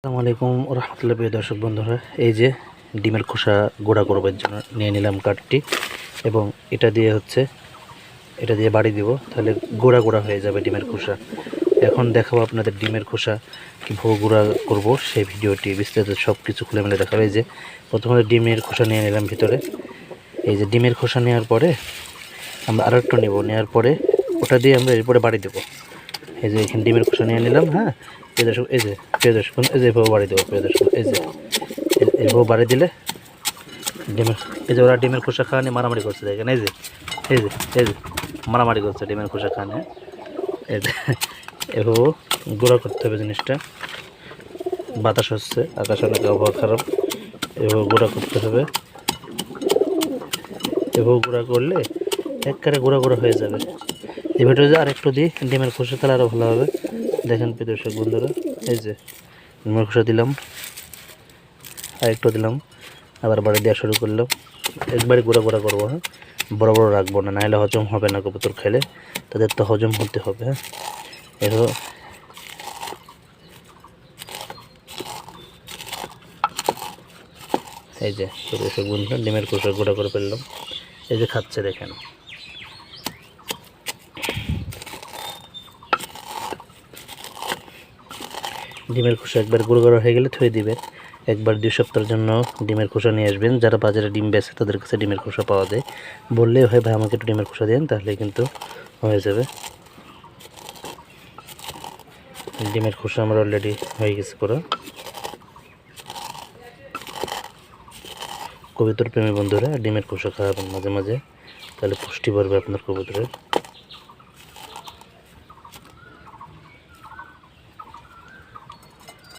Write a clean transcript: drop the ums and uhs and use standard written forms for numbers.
আসসালামু আলাইকুম রহমতুল্লাহ। প্রিয় দর্শক বন্ধুরা, এই যে ডিমের খোসা গুঁড়া করবার জন্য নিয়ে নিলাম কাঠটি, এবং এটা দিয়ে বাড়ি দিব, তাহলে গুঁড়া গুঁড়া হয়ে যাবে ডিমের খোসা। এখন দেখাবো আপনাদের ডিমের খোসা কীভাবে গুঁড়া করব, সেই ভিডিওটি বিস্তারিত সব কিছু খুলে মেলে দেখাবো। এই যে প্রথমে ডিমের খোসা নিয়ে নিলাম ভিতরে। এই যে ডিমের খোসা নেওয়ার পরে আমরা আরেকটা নেওয়ার পরে ওটা দিয়ে আমরা এরপরে বাড়ি দেবো। এই যে এখানে ডিমের খোসা নিয়ে নিলাম। হ্যাঁ, প্রিয় দর্শক, এই যে এভাবে বাড়ি দেবো। প্রিয় দর্শক, এই যে এভাবে বাড়ি দিলে ওরা ডিমের খোসা খাওয়া নিয়ে মারামারি করছে। দেখেন, এই যে মারামারি করছে ডিমের খোসা খাওয়া নিয়ে। এই যে এভাবে গুঁড়া করতে হবে জিনিসটা। বাতাস হচ্ছে, আকাশ অনেক আবহাওয়া খারাপ, এভাবে গুঁড়া করতে হবে। এভাবে গুঁড়া করলে একবারে গুঁড়া গুঁড়া হয়ে যাবে। এই ভিডিওতে আরেকটু দিই ডিমের খোসা, তাহলে আরও ভালো হবে। দেখেন প্রিয় দর্শক বন্ধুরা, এই যে ডিমের খোসা দিলাম, আরেকটু দিলাম, আবার বাড়ি দেওয়া শুরু করলাম। একবারে গুঁড়া গুঁড়া করবো। হ্যাঁ, বড় বড় রাখবো না, নাহলে হজম হবে না। কবুতর খেলে তাদের তো হজম হতে হবে। হ্যাঁ, এভাবে এই যে প্রিয় দর্শক বন্ধুরা, ডিমের খোসা গুঁড়া করে ফেললাম। এই যে খাচ্ছে, দেখেন। ডিমের খোসা একবার গুঁড়ো করা হয়ে গেলে থুয়ে দিবেন। একবার 2 সপ্তাহের জন্য ডিমের খোসা নিয়ে আসবেন। যারা বাজারে ডিম বেচে তাদের কাছে ডিমের খোসা পাওয়া যায়, বললেই হয় ভাই আমাকে একটু ডিমের খোসা দেন, তাহলে কিন্তু হয়ে যাবে। ডিমের খোসা আমার অলরেডি হয়ে গেছে পুরো। কবুতর প্রেমী বন্ধুরা, ডিমের খোসা খাওয়াবেন মাঝে মাঝে, তাহলে পুষ্টি বাড়বে আপনার কবুতরের।